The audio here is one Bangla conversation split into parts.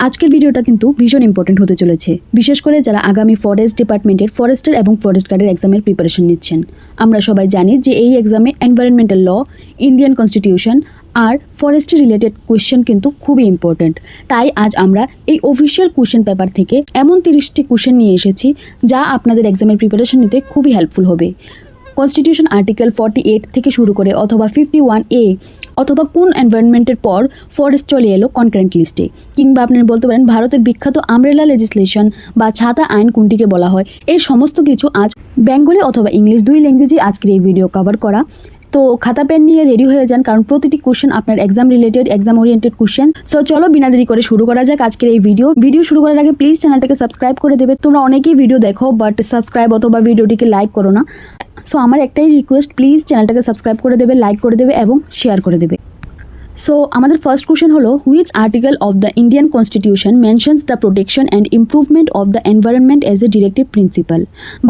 আজকের ভিডিওটা কিন্তু ভীষণ ইম্পর্টেন্ট হতে চলেছে, বিশেষ করে যারা আগামী ফরেস্ট ডিপার্টমেন্টের ফরেস্টার এবং ফরেস্ট গার্ডের এক্সামের প্রিপারেশন নিচ্ছেন। আমরা সবাই জানি যে এই এক্সামে এনভায়রনমেন্টাল ল, ইন্ডিয়ান কনস্টিটিউশন আর ফরেস্ট্রি রিলেটেড কোয়েশ্চেন কিন্তু খুবই ইম্পর্টেন্ট। তাই আজ আমরা এই অফিসিয়াল কোয়েশ্চেন পেপার থেকে এমন 30টি কোয়েশ্চেন নিয়ে এসেছি যা আপনাদের এক্সামের প্রিপারেশন নিতে খুবই হেল্পফুল হবে। কনস্টিটিউশন আর্টিকেল 48 থেকে শুরু করে অথবা 51A অথবা কোন এনভায়রনমেন্টের পর ফরেস্ট চলে এলো কনকারেন্ট লিস্টে, কিংবা আপনি বলতে পারেন ভারতের বিখ্যাত আমব্রেলা লেজিসলেশন বা ছাতা আইন কোনটিকে বলা হয়, এই সমস্ত কিছু আজ বেঙ্গলি অথবা ইংলিশ দুই ল্যাঙ্গুয়েজে আজকের এই ভিডিও কভার করা। তো খাতা পেন নিয়ে রেডি হয়ে যান, কারণ প্রতিটি কোশ্চেন আপনার exam related, exam oriented question. So চলো বিনা দেরি করে শুরু করা যাক আজকের এই ভিডিও শুরু করার আগে প্লিজ চ্যানেলটাকে সাবস্ক্রাইব করে দেবে। তোমরা অনেকেই ভিডিও দেখো বাট সাবস্ক্রাইব অথবা ভিডিওটিকে লাইক করো না। সো আমার একটাই রিকোয়েস্ট, প্লিজ চ্যানেলটাকে সাবস্ক্রাইব করে দেবে, লাইক করে দেবে এবং শেয়ার করে দেবে। সো আমাদের ফার্স্ট কোশ্চেন হলো, which article of the Indian constitution mentions the protection and improvement of the environment as a directive principal?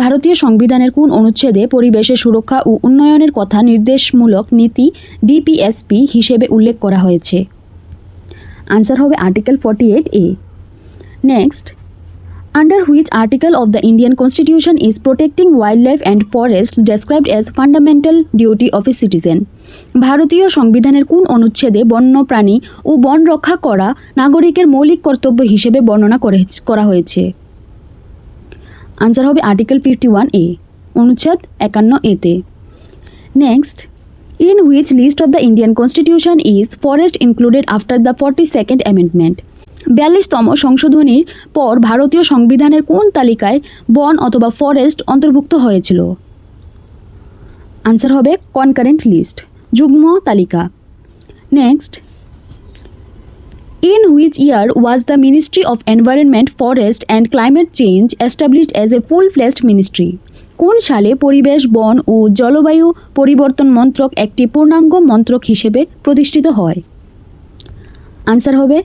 ভারতীয় সংবিধানের কোন অনুচ্ছেদে পরিবেশের সুরক্ষা ও উন্নয়নের কথা নির্দেশমূলক নীতি ডিপিএসপি হিসেবে উল্লেখ করা হয়েছে? আনসার হবে article 48A। Next, under which article of the Indian Constitution is protecting wildlife and forests described as fundamental duty of a citizen? ভারতীয় সংবিধানের কোন অনুচ্ছেদে বন্যপ্রাণী ও বন রক্ষা করা নাগরিকের মৌলিক কর্তব্য হিসেবে বর্ণনা করা হয়েছে? আনসার হবে আর্টিকেল 51A, অনুচ্ছেদ 51A-তে। Next, in which list of the Indian Constitution is forest included after the 42nd amendment? 42তম সংশোধনীর পর ভারতীয় সংবিধানের কোন তালিকায় বন অথবা ফরেস্ট অন্তর্ভুক্ত হয়েছিল? আনসার হবে কনকারেন্ট লিস্ট, যুগ্ম তালিকা। Next, in which year was the Ministry of Environment, Forest and Climate Change established as a full-fledged ministry? কোন সালে পরিবেশ, বন ও জলবায়ু পরিবর্তন মন্ত্রক একটি পূর্ণাঙ্গ মন্ত্রক হিসেবে প্রতিষ্ঠিত হয়? আনসার হবে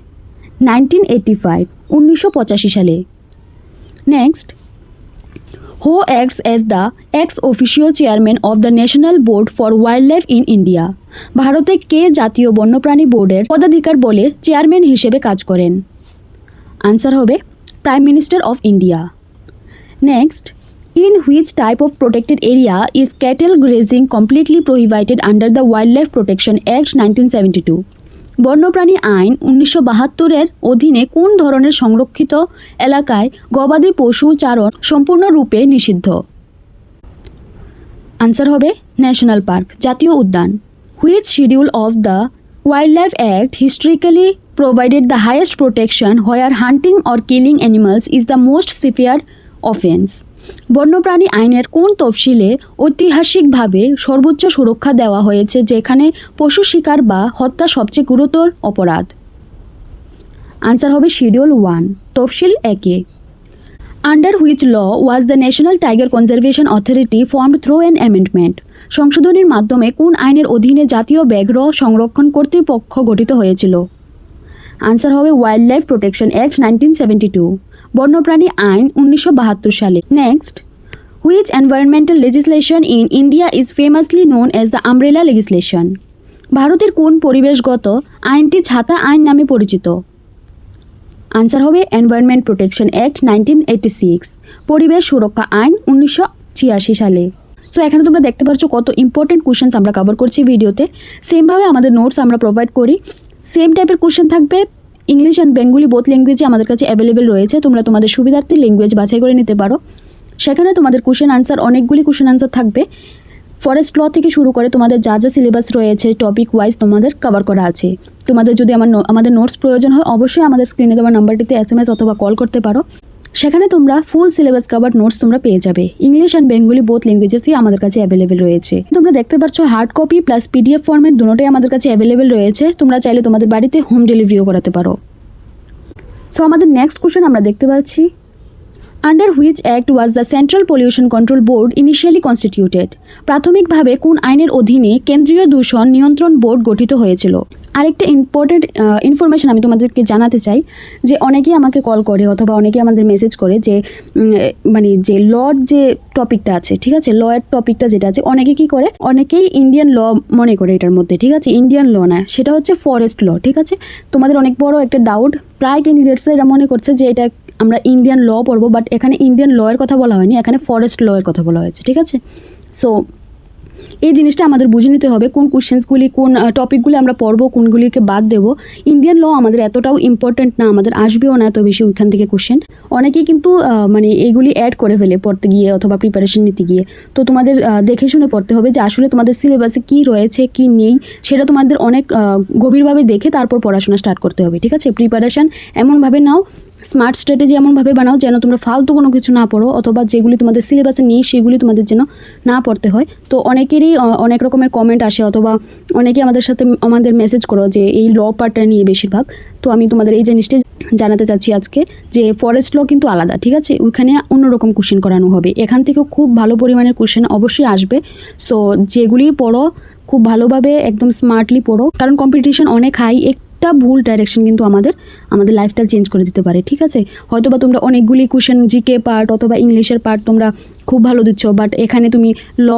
1985, 1985 সালে। Next, who acts as the x officio chairman of the national board for wild life in India? ভারতে কে জাতীয় বন্যপ্রাণী বোর্ডের পদাধিকার বলে চেয়ারম্যান হিসেবে কাজ করেন? আনসার হবে prime minister of India. Next, in which type of protected area is cattle grazing completely prohibited under the Wildlife Protection Act 1972? বন্যপ্রাণী আইন 1972-এর অধীনে কোন ধরনের সংরক্ষিত এলাকায় গবাদি পশু চারণ সম্পূর্ণরূপে নিষিদ্ধ? আনসার হবে ন্যাশনাল পার্ক, জাতীয় উদ্যান। Which schedule of the wildlife act historically provided the highest protection where hunting or killing animals is the most severe offense? বন্যপ্রাণী আইনের কোন তফসিলে ঐতিহাসিকভাবে সর্বোচ্চ সুরক্ষা দেওয়া হয়েছে যেখানে পশু শিকার বা হত্যা সবচেয়ে গুরুতর অপরাধ? আনসার হবে শিডিউল 1, তফসিল 1-এ। Under which law was the national tiger conservation authority formed through an amendment? সংশোধনীর মাধ্যমে কোন আইনের অধীনে জাতীয় ব্যাঘ্র সংরক্ষণ কর্তৃপক্ষ গঠিত হয়েছিল? আনসার হবে ওয়াইল্ড লাইফ প্রোটেকশন অ্যাক্ট 1972, বন্যপ্রাণী আইন 1972 সালে। Next, which environmental legislation in India is ফেমাসলি known as the umbrella legislation? ভারতের কোন পরিবেশগত আইনটি ছাতা আইন নামে পরিচিত? আনসার হবে এনভায়রনমেন্ট প্রোটেকশন অ্যাক্ট 1986, পরিবেশ সুরক্ষা আইন 1986 সালে। সো এখানে তোমরা দেখতে পাচ্ছ কত ইম্পর্টেন্ট কোশ্চেন্স আমরা কভার করছি ভিডিওতে। সেমভাবে আমাদের নোটস আমরা প্রোভাইড করি, সেম টাইপের কোশ্চেন থাকবে। ইংলিশ অ্যান্ড বেঙ্গলি বোথ ল্যাঙ্গুয়েজে আমাদের কাছে অ্যাভেলেবেল রয়েছে, তোমরা তোমাদের সুবিধার্থে ল্যাঙ্গুয়েজ বাছাই করে নিতে পারো। সেখানে তোমাদের কোশ্চেন আনসার, অনেকগুলি কোশ্চেন আনসার থাকবে। ফরেস্ট ল থেকে শুরু করে তোমাদের যা যা সিলেবাস রয়েছে টপিক ওয়াইজ তোমাদের কভার করা আছে। তোমাদের যদি আমাদের নোটস প্রয়োজন হয় অবশ্যই আমাদের স্ক্রিনে দেওয়া নাম্বারটিতে SMS অথবা কল করতে পারো। সেখানে তোমরা ফুল সিলেবাস কভার নোটস তোমরা পেয়ে যাবে। ইংলিশ অ্যান্ড বেঙ্গলি বোথ ল্যাঙ্গুয়েজেসই আমাদের কাছে অ্যাভেলেবেল রয়েছে। তোমরা দেখতে পাচ্ছ hard copy plus PDF format দুটোই আমাদের কাছে অ্যাভেলেবেল রয়েছে। তোমরা চাইলে তোমাদের বাড়িতে হোম ডেলিভারিও করাতে পারো। সো আমাদের নেক্সট কোশ্চেন আমরা দেখতে পাচ্ছি, under which act was the central pollution control board initially constituted? প্রাথমিকভাবে কোন আইনের অধীনে কেন্দ্রীয় দূষণ নিয়ন্ত্রণ বোর্ড গঠিত হয়েছিল? আরেকটা ইম্পর্টেন্ট ইনফরমেশন আমি তোমাদেরকে জানাতে চাই যে অনেকেই আমাকে কল করে অথবা অনেকেই আমাদের মেসেজ করে যে মানে যে লর যে টপিকটা আছে, ঠিক আছে, লয়ের টপিকটা যেটা আছে, অনেকে কী করে, অনেকেই ইন্ডিয়ান ল মনে করে এটার মধ্যে, ঠিক আছে, ইন্ডিয়ান ল না, সেটা হচ্ছে ফরেস্ট ল, ঠিক আছে। তোমাদের অনেক বড় একটা ডাউট, প্রায় ক্যান্ডিডেটসরা এটা মনে করছে যে এটা আমরা ইন্ডিয়ান ল পড়বো, বাট এখানে ইন্ডিয়ান লয়ের কথা বলা হয়নি, এখানে ফরেস্ট লয়ের কথা বলা হয়েছে, ঠিক আছে। সো এই জিনিসটা আমাদের বুঝে নিতে হবে কোন কোশ্চেন্সগুলি, কোন টপিকগুলি আমরা পড়বো, কোনগুলিকে বাদ দেবো। ইন্ডিয়ান ল আমাদের এতটাও ইম্পর্ট্যান্ট না, আমাদের আসবেও না এত বেশি ওইখান থেকে কোশ্চেন। অনেকেই কিন্তু মানে এইগুলি অ্যাড করে ফেলে পড়তে গিয়ে অথবা প্রিপারেশন নিতে গিয়ে। তো তোমাদের দেখে শুনে পড়তে হবে যে আসলে তোমাদের সিলেবাসে কী রয়েছে কী নেই, সেটা তোমাদের অনেক গভীরভাবে দেখে তারপর পড়াশোনা স্টার্ট করতে হবে, ঠিক আছে। প্রিপারেশান এমনভাবে নাও, স্মার্ট স্ট্র্যাটেজি এমনভাবে বানাও যেন তোমরা ফালতু কোনো কিছু না পড়ো, অথবা যেগুলি তোমাদের সিলেবাসে নেই সেগুলি তোমাদের যেন না পড়তে হয়। তো অনেকেরই অনেক রকমের কমেন্ট আসে অথবা অনেকেই আমাদের মেসেজ করো যে এই ল পার্টটা নিয়ে বেশিরভাগ। তো আমি তোমাদের এই জিনিসটাই জানাতে চাচ্ছি আজকে যে ফরেস্ট ল কিন্তু আলাদা, ঠিক আছে, ওইখানে অন্যরকম কোশ্চেন করানো হবে, এখান থেকেও খুব ভালো পরিমাণের কোশ্চেন অবশ্যই আসবে। সো যেগুলি পড়ো খুব ভালোভাবে একদম স্মার্টলি পড়ো, কারণ কম্পিটিশন অনেক হাই। একটা ভুল ডাইরেকশন কিন্তু আমাদের লাইফস্টাইল চেঞ্জ করে দিতে পারে, ঠিক আছে। হয়তো বা তোমরা অনেকগুলি কোশ্চেন জিকে পার্ট অথবা ইংলিশের পার্ট তোমরা খুব ভালো দিচ্ছ, বাট এখানে তুমি ল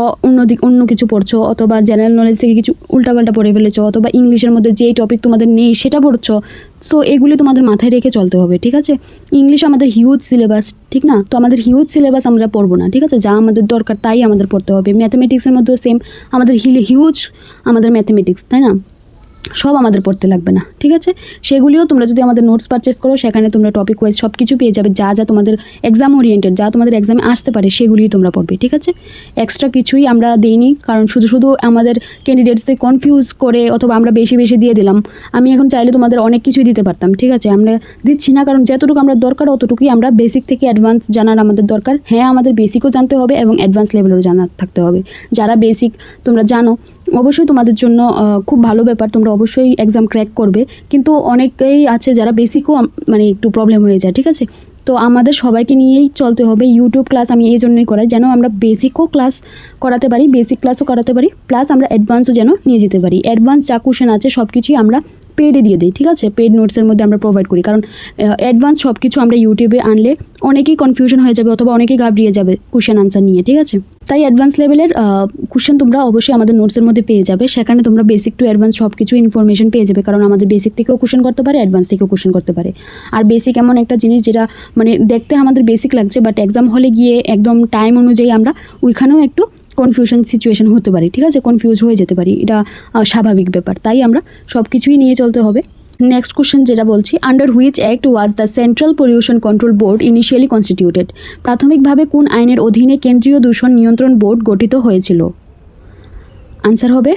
অন্য কিছু পড়ছো, অথবা জেনারেল নলেজ থেকে কিছু উল্টাপাল্টা পড়ে ফেলেছো, অথবা ইংলিশের মধ্যে যেই টপিক তোমাদের নেই সেটা পড়ছো। সো এগুলি তোমাদের মাথায় রেখে চলতে হবে, ঠিক আছে। ইংলিশ আমাদের হিউজ সিলেবাস, ঠিক না, তো আমাদের হিউজ সিলেবাস আমরা পড়বো না, ঠিক আছে, যা আমাদের দরকার তাই আমাদের পড়তে হবে। ম্যাথামেটিক্সের মধ্যেও সেম, আমাদের হিউজ আমাদের ম্যাথামেটিক্স, তাই না, সব আমাদের পড়তে লাগবে না, ঠিক আছে। সেগুলিও তোমরা যদি আমাদের নোটস পারচেস করো, সেখানে তোমরা টপিক ওয়াইজ সব কিছু পেয়ে যাবে, যা যা তোমাদের এক্সাম ওরিয়েন্টেড, যা তোমাদের এক্সামে আসতে পারে সেগুলিই তোমরা পড়বে, ঠিক আছে। এক্সট্রা কিছুই আমরা দিইনি, কারণ শুধু আমাদের ক্যান্ডিডেটসকে কনফিউজ করে অথবা আমরা বেশি দিয়ে দিলাম। আমি এখন চাইলে তোমাদের অনেক কিছুই দিতে পারতাম, ঠিক আছে, আমরা দিচ্ছি না, কারণ যতটুকু আমরা দরকার অতটুকুই আমরা বেসিক থেকে অ্যাডভান্স জানার আমাদের দরকার। হ্যাঁ, আমাদের বেসিকও জানতে হবে এবং অ্যাডভান্স লেভেলেরও জানা থাকতে হবে। যারা বেসিক তোমরা জানো অবশ্যই তোমাদের জন্য খুব ভালো ব্যাপার, তোমরা অবশ্যই এক্সাম ক্র্যাক করবে, কিন্তু অনেকেই আছে যারা বেসিকও মানে একটু প্রবলেম হয়ে যায়, ঠিক আছে। তো আমাদের সবাইকে নিয়েই চলতে হবে। ইউটিউব ক্লাস আমি এই জন্যই করাই যেন আমরা বেসিকও ক্লাস করাতে পারি, বেসিক ক্লাসও করাতে পারি, প্লাস আমরা অ্যাডভান্সও যেন নিয়ে যেতে পারি। অ্যাডভান্স যা কোশ্চেন আছে সব কিছুই আমরা পেডে দিয়ে দিই, ঠিক আছে, পেড নোটসের মধ্যে আমরা প্রোভাইড করি, কারণ অ্যাডভান্স সব কিছু আমরা ইউটিউবে আনলে অনেকেই কনফিউশন হয়ে যাবে অথবা অনেকেই ঘাবড়িয়ে যাবে কোশ্চেন আনসার নিয়ে, ঠিক আছে। তাই অ্যাডভান্স লেভেলের কোশ্চেন তোমরা অবশ্যই আমাদের নোটসের মধ্যে পেয়ে যাবে, সেখানে তোমরা বেসিক টু অ্যাডভান্স সব কিছু ইনফরমেশন পেয়ে যাবে, কারণ আমাদের বেসিক থেকেও কোশ্চেন করতে পারে, অ্যাডভান্স থেকেও কোশ্চেন করতে পারে। আর বেসিক এমন একটা জিনিস যেটা মানে দেখতে আমাদের বেসিক লাগছে, বাট এক্সাম হলে গিয়ে একদম টাইম অনুযায়ী আমরা ওইখানেও একটু কনফিউশন সিচুয়েশন হতে পারি, ঠিক আছে, কনফিউজ হয়ে যেতে পারি, এটা স্বাভাবিক ব্যাপার। তাই আমরা সব কিছুই নিয়ে চলতে হবে। নেক্সট কোশ্চেন যেটা বলছি, under which act was the central pollution control board initially constituted? প্রাথমিকভাবে কোন আইনের অধীনে কেন্দ্রীয় দূষণ নিয়ন্ত্রণ বোর্ড গঠিত হয়েছিল? আনসার হবে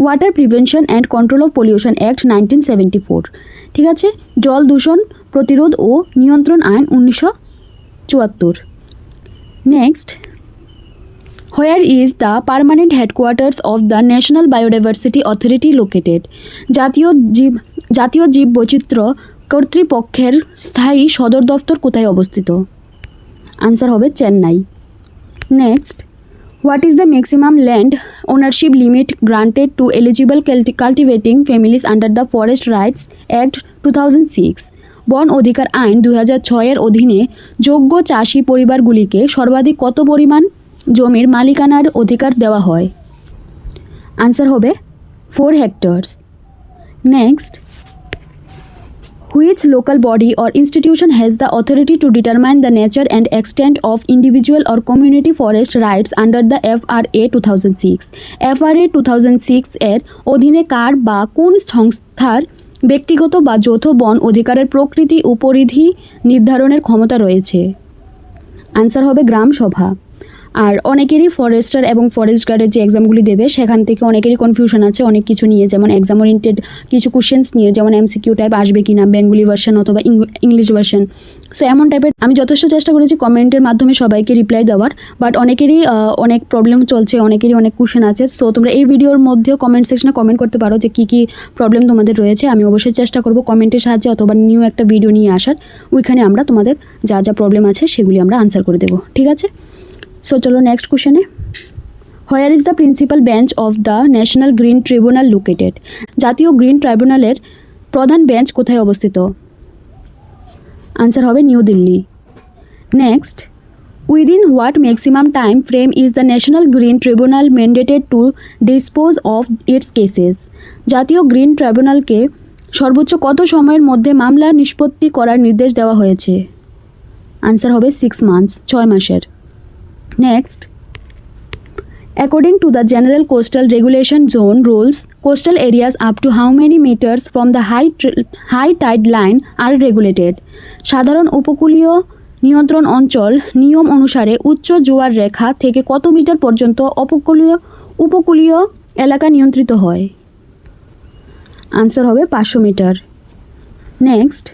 water prevention and control of pollution act 1974, ঠিক আছে। জল দূষণ প্রতিরোধ ও নিয়ন্ত্রণ আইন 1974। Next, where is the permanent headquarters of the national biodiversity authority located? জাতীয় জীব বৈচিত্র্য কর্তৃপক্ষের স্থায়ী সদর দফতর কোথায় অবস্থিত? আনসার হবে Chennai. Next, what is the maximum land ownership limit granted two eligible cultivating families under the forest rights act 2006? বন অধিকার আইন 2006-এর অধীনে যোগ্য চাষি পরিবারগুলিকে সর্বাধিক কত পরিমাণ জমির মালিকানার অধিকার দেওয়া হয়? আনসার হবে 4 hectares. Next, which local body or institution has the authority to determine the nature and extent of individual or community forest rights under the FRA 2006? FRA 2006 এর অধীনে কার বা কোন সংস্থার ব্যক্তিগত বা যৌথ বন অধিকারের প্রকৃতি ও পরিধি নির্ধারণের ক্ষমতা রয়েছে? আনসার হবে গ্রাম সভা। আর অনেকেরই ফরেস্টার এবং ফরেস্ট গার্ডের যে এক্সামগুলি দেবে সেখান থেকে অনেকেরই কনফিউশন আছে অনেক কিছু নিয়ে, যেমন এক্সাম ওরিয়েন্টেড কিছু কোশ্চেন্স নিয়ে, যেমন MCQ টাইপ আসবে কি না, বেঙ্গলি ভার্সন অথবা ইংলিশ ভার্সন। সো এমন টাইপের আমি যথেষ্ট চেষ্টা করেছি কমেন্টের মাধ্যমে সবাইকে রিপ্লাই দেওয়ার, বাট অনেকেরই অনেক প্রবলেম চলছে, অনেকেরই অনেক কোশ্চেন আছে। সো তোমরা এই ভিডিওর মধ্যেও কমেন্ট সেকশনে কমেন্ট করতে পারো যে কী প্রবলেম তোমাদের রয়েছে। আমি অবশ্যই চেষ্টা করব কমেন্টের সাহায্যে অথবা নিউ একটা ভিডিও নিয়ে আসার, ওইখানে আমরা তোমাদের যা যা প্রবলেম আছে সেগুলি আমরা আনসার করে দেবো, ঠিক আছে? সো চলো নেক্সট কোশ্চেনে। Where is the principal bench of the National Green Tribunal located? জাতীয় গ্রিন ট্রাইব্যুনালের প্রধান বেঞ্চ কোথায় অবস্থিত? আনসার হবে New Delhi. Next, within what maximum time frame is the National Green Tribunal mandated to dispose of its cases? জাতীয় গ্রিন ট্রাইব্যুনালকে সর্বোচ্চ কত সময়ের মধ্যে মামলা নিষ্পত্তি করার নির্দেশ দেওয়া হয়েছে? আনসার হবে 6 মান্থস, 6 মাসের। Next, according to the general coastal regulation zone rules, coastal areas up to how many meters from the high tide line are regulated? সাধারণ উপকূলীয় নিয়ন্ত্রণ অঞ্চল নিয়ম অনুসারে উচ্চ জোয়ার রেখা থেকে কত মিটার পর্যন্ত উপকূলীয় এলাকা নিয়ন্ত্রিত হয়? আনসার হবে 500 মিটার। Next,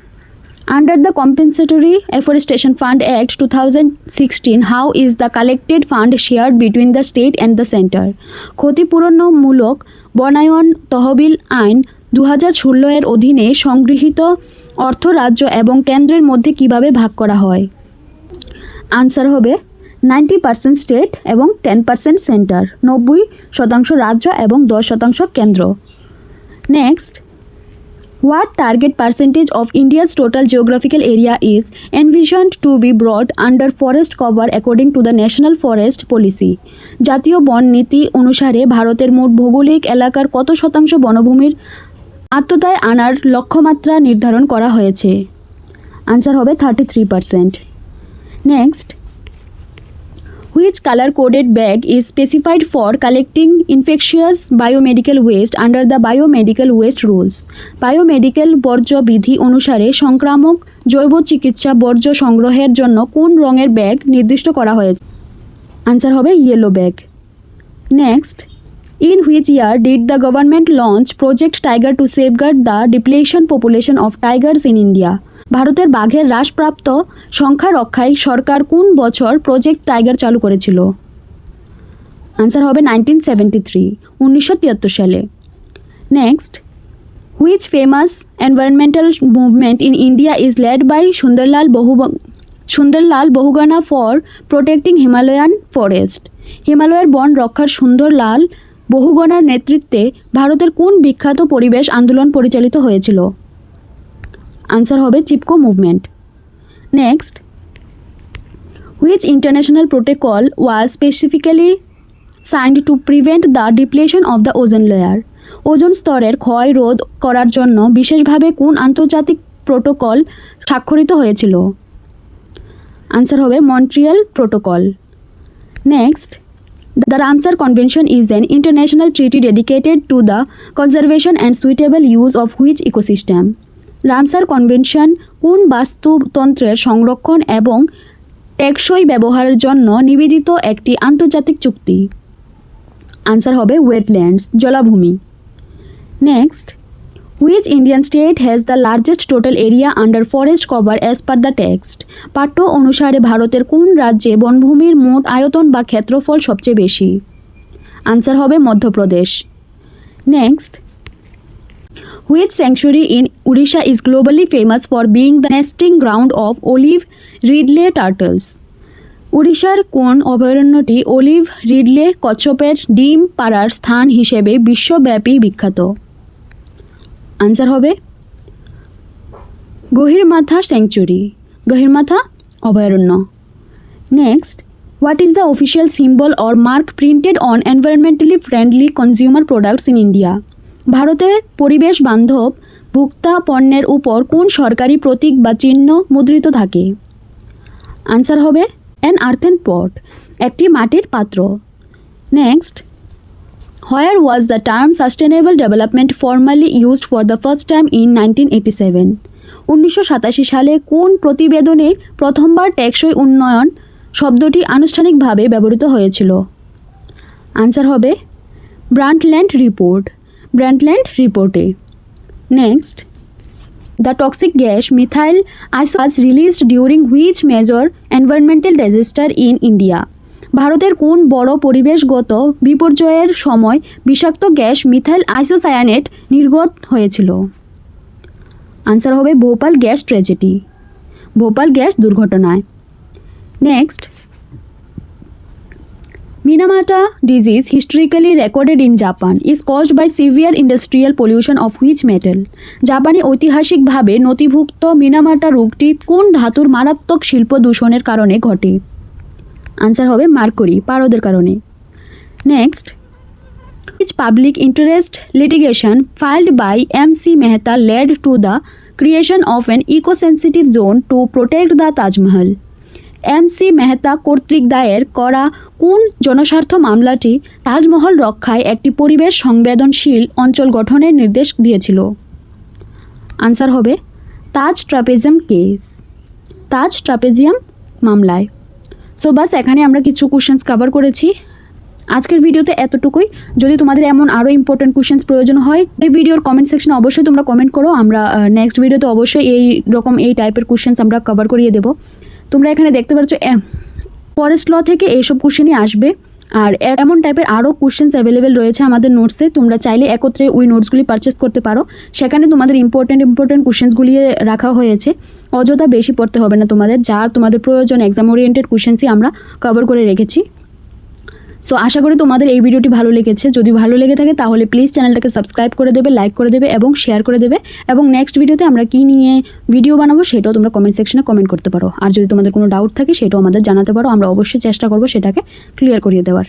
under the Compensatory Afforestation Fund Act 2016, how is the collected fund shared between the state and the center? ক্ষতিপূরণমূলক বনায়ন তহবিল আইন 2016 এর অধীনে সংগৃহীত অর্থ রাজ্য এবং কেন্দ্রের মধ্যে কিভাবে ভাগ করা হয়? আনসার হবে 90% স্টেট এবং 10% সেন্টার, 90% রাজ্য এবং 10% কেন্দ্র। Next, what target percentage of India's total geographical area is envisioned to be brought under forest cover according to the National Forest Policy? জাতীয় বন নীতি অনুসারে ভারতের মোট ভৌগোলিক এলাকার কত শতাংশ বনভূমির আত্মতায় আনার লক্ষ্যমাত্রা নির্ধারণ করা হয়েছে? আনসার হবে 33%। Next, which color coded bag is specified for collecting infectious biomedical waste under the biomedical waste rules? Biomedical বর্জ্য বিধি অনুসারে সংক্রামক জৈব চিকিৎসা বর্জ্য সংগ্রহের জন্য কোন রঙের ব্যাগ নির্দিষ্ট করা হয়েছে? আনসার হবে yellow bag. Next, in which year did the government launch Project Tiger to safeguard the depletion population of tigers in India? ভারতের বাঘের হ্রাসপ্রাপ্ত সংখ্যা রক্ষায় সরকার কোন বছর প্রজেক্ট টাইগার চালু করেছিল? আনসার হবে 1973 সালে। Next, which famous environmental movement in India is led by Sunderlal Bahuguna for protecting Himalayan forest? হিমালয়ের বন রক্ষার সুন্দরলাল বহুগুণার নেতৃত্বে ভারতের কোন বিখ্যাত পরিবেশ আন্দোলন পরিচালিত হয়েছিল? আনসার হবে Chipko movement. Next, which international protocol was specifically signed to prevent the depletion of the ওজন লেয়ার? ওজন স্তরের ক্ষয় রোধ করার জন্য বিশেষভাবে কোন আন্তর্জাতিক প্রোটোকল স্বাক্ষরিত হয়েছিল? আনসার হবে Montreal protocol. Next, the Ramsar Convention is an international treaty dedicated to the conservation and suitable use of which ecosystem? Ramsar convention কোন বাস্তুতন্ত্রের সংরক্ষণ এবং টেকসই ব্যবহারের জন্য নিবেদিত একটি আন্তর্জাতিক চুক্তি? আনসার হবে ওয়েটল্যান্ডস, জলাভূমি। Next, which Indian state has the largest total area under forest cover as per the text? পাঠ্য অনুসারে ভারতের কোন রাজ্যে বনভূমির মোট আয়তন বা ক্ষেত্রফল সবচেয়ে বেশি? আনসার হবে Madhya Pradesh. Next, which sanctuary in Odisha is globally famous for being the nesting ground of olive ridley turtles? উড়িষ্যার কোন অভয়ারণ্যটি অলিভ রিডলে কচ্ছপের ডিম পাড়ার স্থান হিসেবে বিশ্বব্যাপী বিখ্যাত? আনসার হবে গহিরমাথা স্যাংচুরি, গহিরমাথা অভয়ারণ্য। Next, what is the official symbol or mark printed on environmentally friendly consumer products in India? ভারতে পরিবেশ বান্ধব ভোক্তা পণ্যের উপর কোন সরকারি প্রতীক বা চিহ্ন মুদ্রিত থাকে? আনসার হবে অ্যান আর্থেন পট, একটি মাটির পাত্র। Next, where was the term sustainable development formally used for the first time in 1987? 1987 সালে কোন প্রতিবেদনে প্রথমবার টেকসই উন্নয়ন শব্দটি আনুষ্ঠানিকভাবে ব্যবহৃত হয়েছিল? আনসার হবে ব্রান্ডল্যান্ড রিপোর্ট। ব্রান্ডল্যান্ড রিপোর্টে। Next, the toxic gas methyl iso was released during which major environmental disaster in India? ভারতের কোন বড় পরিবেশগত বিপর্যয়ের সময় বিষাক্ত গ্যাস মিথাইল আইসোসায়ানেট নির্গত হয়েছিল? আনসার হবে Bhopal gas tragedy. Bhopal gas দুর্ঘটনায়। Next, Minamata disease, historically recorded in Japan, is caused by severe industrial pollution of which metal? জাপানে ঐতিহাসিকভাবে নথিভুক্ত মিনামাটা রোগটি কোন ধাতুর মারাত্মক শিল্প দূষণের কারণে ঘটে? আনসার হবে মার্কুরি, পারদের কারণে। Next, which public interest litigation filed by MC Mehta led to the creation of an eco-sensitive zone to protect the Taj Mahal? MC Mehta কর্তৃক দায়ের করা কোন জনস্বার্থ মামলাটি তাজমহল রক্ষায় একটি পরিবেশ সংবেদনশীল অঞ্চল গঠনের নির্দেশ দিয়েছিল? আনসার হবে তাজ ট্রাপেজিয়াম কেস। তাজ ট্রাপেজিয়াম মামলায়। সো বাস এখানে আমরা কিছু কোশ্চেন্স কভার করেছি আজকের ভিডিওতে, এতটুকুই। যদি তোমাদের এমন আরও ইম্পর্টেন্ট কোশ্চেন্স প্রয়োজন হয় এই ভিডিওর কমেন্ট সেকশনে অবশ্যই তোমরা কমেন্ট করো। আমরা নেক্সট ভিডিওতে অবশ্যই এই টাইপের কোশ্চেন্স আমরা কভার করিয়ে দেবো। তোমরা এখানে দেখতে পাচ্ছ ফরেস্ট ল থেকে এইসব কোশ্চেনই আসবে, আর এমন টাইপের আরও কোশ্চেন্স অ্যাভেলেবেল রয়েছে আমাদের নোটসে। তোমরা চাইলে একত্রে ওই নোটসগুলি পারচেস করতে পারো। সেখানে তোমাদের ইম্পর্টেন্ট কোশ্চেন্সগুলি রাখা হয়েছে। অযথা বেশি পড়তে হবে না তোমাদের, যা তোমাদের প্রয়োজন এক্সাম ওরিয়েন্টেড কোশ্চেন্সই আমরা কভার করে রেখেছি। সো আশা করি তোমাদের এই ভিডিওটি ভালো লেগেছে। যদি ভালো লেগে থাকে তাহলে প্লিজ চ্যানেলটাকে সাবস্ক্রাইব করে দেবে, লাইক করে দেবে এবং শেয়ার করে দেবে। এবং নেক্সট ভিডিওতে আমরা কী নিয়ে ভিডিও বানাবো সেটাও তোমরা কমেন্ট সেকশনে কমেন্ট করতে পারো। আর যদি তোমাদের কোনো ডাউট থাকে সেটাও আমাদের জানাতে পারো, আমরা অবশ্যই চেষ্টা করবো সেটাকে ক্লিয়ার করিয়ে দেওয়ার।